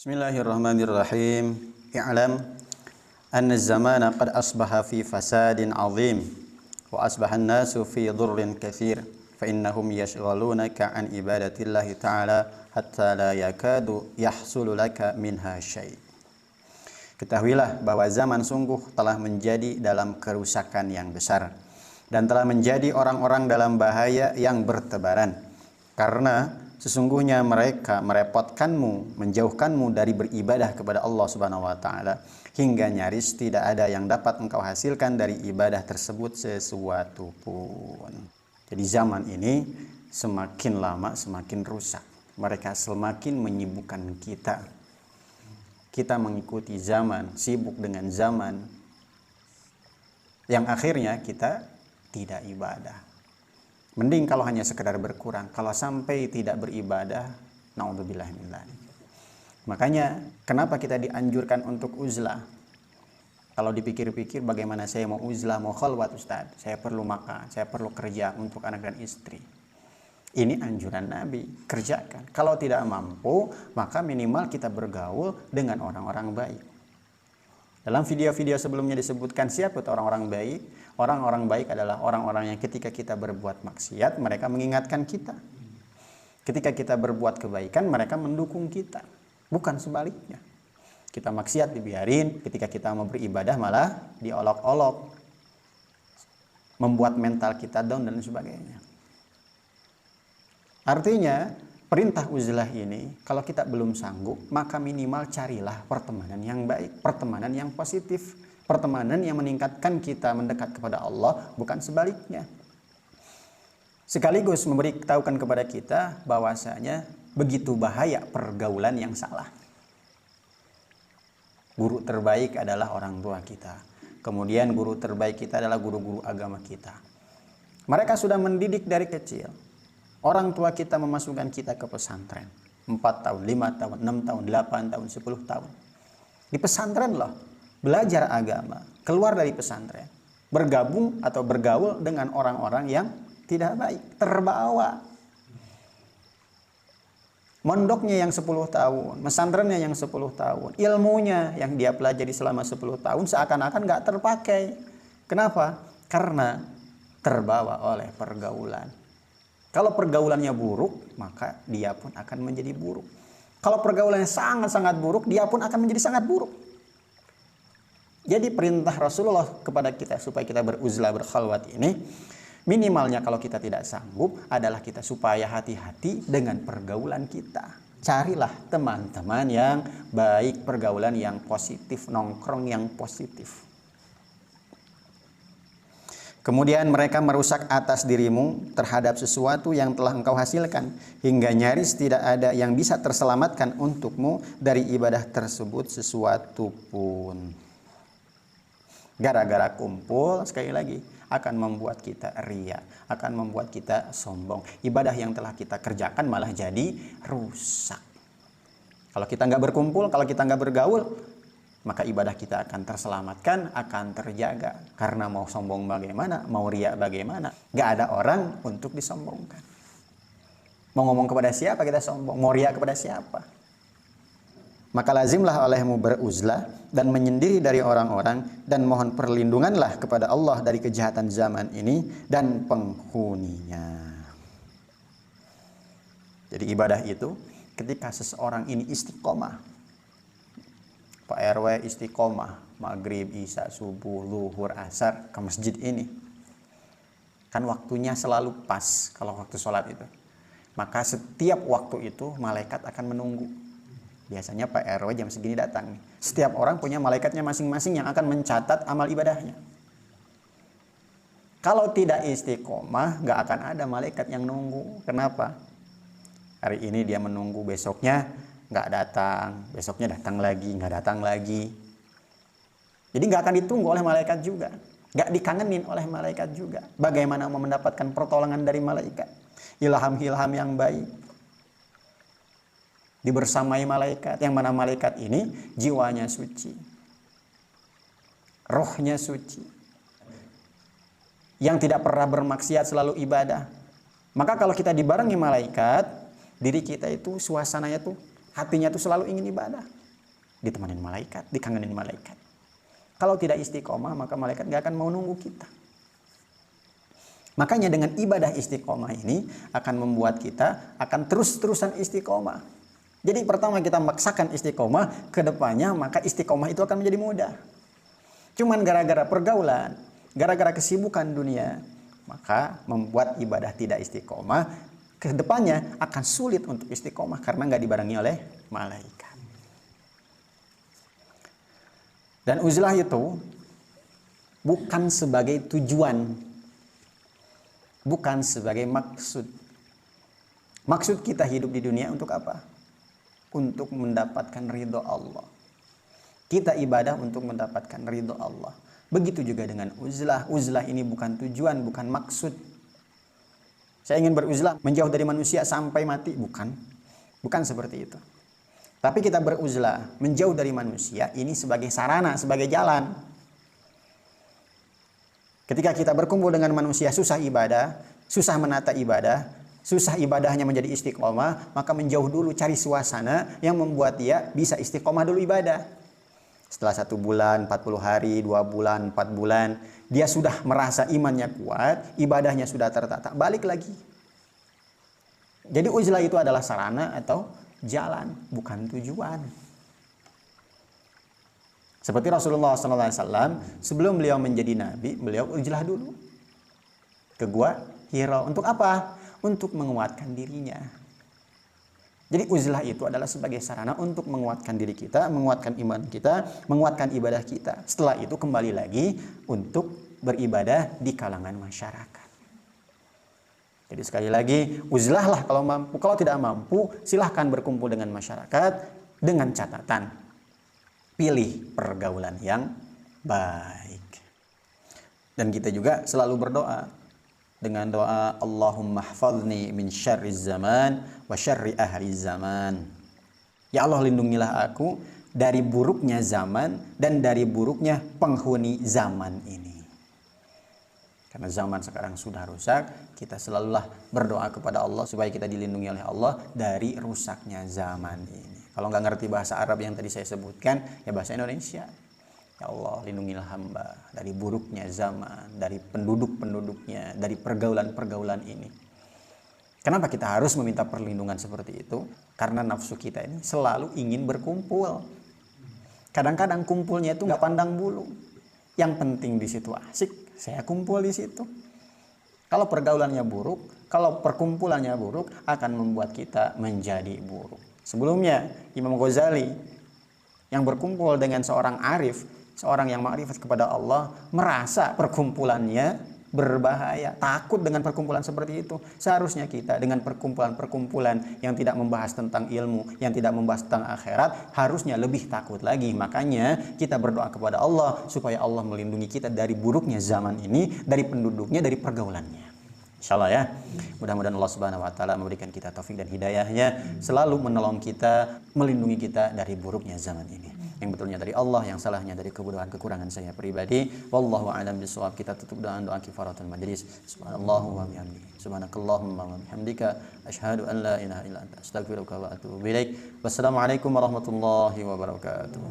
Bismillahirrahmanirrahim. I'lam anna az-zamana qad asbaha fi fasadin 'azim wa asbaha an-nasu fi dhurrin katsir fa innahum yashghalunaka an ibadatillahi ta'ala hatta la yakadu yahsulu laka minha syai'. Ketahuilah bahwa zaman sungguh telah menjadi dalam kerusakan yang besar dan telah menjadi orang-orang dalam bahaya yang bertebaran, karena sesungguhnya mereka merepotkanmu, menjauhkanmu dari beribadah kepada Allah Subhanahu wa taala, hingga nyaris tidak ada yang dapat engkau hasilkan dari ibadah tersebut sesuatu pun. Jadi zaman ini semakin lama semakin rusak. Mereka semakin menyibukkan kita. Kita mengikuti zaman, sibuk dengan zaman, yang akhirnya kita tidak ibadah. Mending kalau hanya sekedar berkurang, kalau sampai tidak beribadah, naudzubillah min dzalik. Makanya kenapa kita dianjurkan untuk uzlah? Kalau dipikir-pikir, bagaimana saya mau uzlah, mau khalwat Ustaz? Saya perlu makan, saya perlu kerja untuk anak dan istri. Ini anjuran Nabi, kerjakan. Kalau tidak mampu, maka minimal kita bergaul dengan orang-orang baik. Dalam video-video sebelumnya disebutkan siapa itu orang-orang baik. Orang-orang baik adalah orang-orang yang ketika kita berbuat maksiat, mereka mengingatkan kita. Ketika kita berbuat kebaikan, mereka mendukung kita. Bukan sebaliknya. Kita maksiat dibiarin, ketika kita mau beribadah malah diolok-olok. Membuat mental kita down dan sebagainya. Artinya, perintah uzlah ini, kalau kita belum sanggup, maka minimal carilah pertemanan yang baik, pertemanan yang positif. Pertemanan yang meningkatkan kita mendekat kepada Allah, bukan sebaliknya. Sekaligus memberitahukan kepada kita bahwasanya begitu bahaya pergaulan yang salah. Guru terbaik adalah orang tua kita. Kemudian guru terbaik kita adalah guru-guru agama kita. Mereka sudah mendidik dari kecil. Orang tua kita memasukkan kita ke pesantren. 4 tahun, 5 tahun, 6 tahun, 8 tahun, 10 tahun. Di pesantren loh. Belajar agama, keluar dari pesantren, bergabung atau bergaul dengan orang-orang yang tidak baik, terbawa. Mondoknya yang 10 tahun, pesantrennya yang 10 tahun, ilmunya yang dia pelajari selama 10 tahun seakan-akan nggak terpakai. Kenapa? Karena terbawa oleh pergaulan. Kalau pergaulannya buruk, maka dia pun akan menjadi buruk. Kalau pergaulannya sangat-sangat buruk, dia pun akan menjadi sangat buruk. Jadi perintah Rasulullah kepada kita supaya kita beruzlah, berkhalwat ini, minimalnya kalau kita tidak sanggup adalah kita supaya hati-hati dengan pergaulan kita. Carilah teman-teman yang baik, pergaulan yang positif, nongkrong yang positif. Kemudian mereka merusak atas dirimu terhadap sesuatu yang telah engkau hasilkan, hingga nyaris tidak ada yang bisa terselamatkan untukmu dari ibadah tersebut sesuatu pun. Gara-gara kumpul, sekali lagi, akan membuat kita ria, akan membuat kita sombong. Ibadah yang telah kita kerjakan malah jadi rusak. Kalau kita nggak berkumpul, kalau kita nggak bergaul, maka ibadah kita akan terselamatkan, akan terjaga. Karena mau sombong bagaimana, mau ria bagaimana, nggak ada orang untuk disombongkan. Mau ngomong kepada siapa kita sombong, mau ria kepada siapa. Maka lazimlah olehmu beruzlah dan menyendiri dari orang-orang, dan mohon perlindunganlah kepada Allah dari kejahatan zaman ini dan penghuninya. Jadi ibadah itu ketika seseorang ini istiqomah. Pak RW istiqomah, maghrib, isya, subuh, zuhur, asar ke masjid ini. Kan waktunya selalu pas kalau waktu sholat itu. Maka setiap waktu itu malaikat akan menunggu. Biasanya Pak RW jam segini datang. Setiap orang punya malaikatnya masing-masing yang akan mencatat amal ibadahnya. Kalau tidak istiqomah, nggak akan ada malaikat yang nunggu. Kenapa? Hari ini dia menunggu, besoknya nggak datang, besoknya datang lagi, nggak datang lagi. Jadi nggak akan ditunggu oleh malaikat juga. Nggak dikangenin oleh malaikat juga. Bagaimana mau mendapatkan pertolongan dari malaikat? Ilham-ilham yang baik. Dibersamai malaikat, yang mana malaikat ini jiwanya suci, rohnya suci, yang tidak pernah bermaksiat, selalu ibadah. Maka kalau kita dibarengi malaikat, diri kita itu suasananya tuh, hatinya tuh selalu ingin ibadah. ditemanin malaikat, dikangenin malaikat. Kalau tidak istiqomah, maka malaikat gak akan mau nunggu kita. Makanya dengan ibadah istiqomah ini akan membuat kita akan terus-terusan istiqomah. Jadi pertama kita memaksakan istiqomah, ke depannya maka istiqomah itu akan menjadi mudah. Cuman gara-gara pergaulan, gara-gara kesibukan dunia, maka membuat ibadah tidak istiqomah, ke depannya akan sulit untuk istiqomah karena nggak dibarengi oleh malaikat. Dan uzlah itu bukan sebagai tujuan, bukan sebagai maksud. Maksud kita hidup di dunia untuk apa? Untuk mendapatkan ridho Allah. Kita ibadah untuk mendapatkan ridho Allah. Begitu juga dengan uzlah. Uzlah ini bukan tujuan, bukan maksud. Saya ingin beruzlah menjauh dari manusia sampai mati. Bukan seperti itu. Tapi kita beruzlah menjauh dari manusia ini sebagai sarana, sebagai jalan. Ketika kita berkumpul dengan manusia susah ibadah, susah menata ibadah, susah ibadahnya menjadi istiqomah, maka menjauh dulu, cari suasana yang membuat dia bisa istiqomah dulu ibadah. Setelah 1 bulan, 40 hari, 2 bulan, 4 bulan, dia sudah merasa imannya kuat, ibadahnya sudah tertata, balik lagi. Jadi uzlah itu adalah sarana atau jalan, bukan tujuan. Seperti Rasulullah SAW, sebelum beliau menjadi nabi, beliau uzlah dulu ke gua Hira. Untuk apa? Untuk menguatkan dirinya. Jadi uzlah itu adalah sebagai sarana untuk menguatkan diri kita, menguatkan iman kita, menguatkan ibadah kita. Setelah itu kembali lagi untuk beribadah di kalangan masyarakat. Jadi sekali lagi, uzlahlah kalau mampu. Kalau tidak mampu, silahkan berkumpul dengan masyarakat dengan catatan pilih pergaulan yang baik. Dan kita juga selalu berdoa dengan doa Allahumma hfadzni min syarri zaman wa syarri ahli zaman. Ya Allah, lindungilah aku dari buruknya zaman dan dari buruknya penghuni zaman ini. Karena zaman sekarang sudah rusak, kita selalulah berdoa kepada Allah supaya kita dilindungi oleh Allah dari rusaknya zaman ini. Kalau nggak ngerti bahasa Arab yang tadi saya sebutkan, ya bahasa Indonesia. Ya Allah, lindungilah hamba dari buruknya zaman, dari penduduk-penduduknya, dari pergaulan-pergaulan ini. Kenapa kita harus meminta perlindungan seperti itu? Karena nafsu kita ini selalu ingin berkumpul. Kadang-kadang kumpulnya itu nggak pandang bulu. Yang penting di situ asik, saya kumpul di situ. Kalau pergaulannya buruk, kalau perkumpulannya buruk, akan membuat kita menjadi buruk. Sebelumnya Imam Ghazali yang berkumpul dengan seorang arif, seorang yang ma'rifat kepada Allah, merasa perkumpulannya berbahaya, takut dengan perkumpulan seperti itu. Seharusnya kita dengan perkumpulan-perkumpulan yang tidak membahas tentang ilmu, yang tidak membahas tentang akhirat, harusnya lebih takut lagi. Makanya kita berdoa kepada Allah supaya Allah melindungi kita dari buruknya zaman ini, dari penduduknya, dari pergaulannya. Insyaallah ya. Mudah-mudahan Allah Subhanahu wa taala memberikan kita taufik dan hidayahnya, selalu menolong kita, melindungi kita dari buruknya zaman ini. Yang betulnya dari Allah, yang salahnya dari kebodohan-kekurangan saya pribadi. Wallahu a'lam bishawab. Kita tutup dengan doa kifaratul majlis. Subhanallahu wa bihamdihi. Subhanakallahumma wa bihamdika asyhadu an la ilaha illa anta astaghfiruka wa atubu ilaik. Wassalamualaikum warahmatullahi wabarakatuh.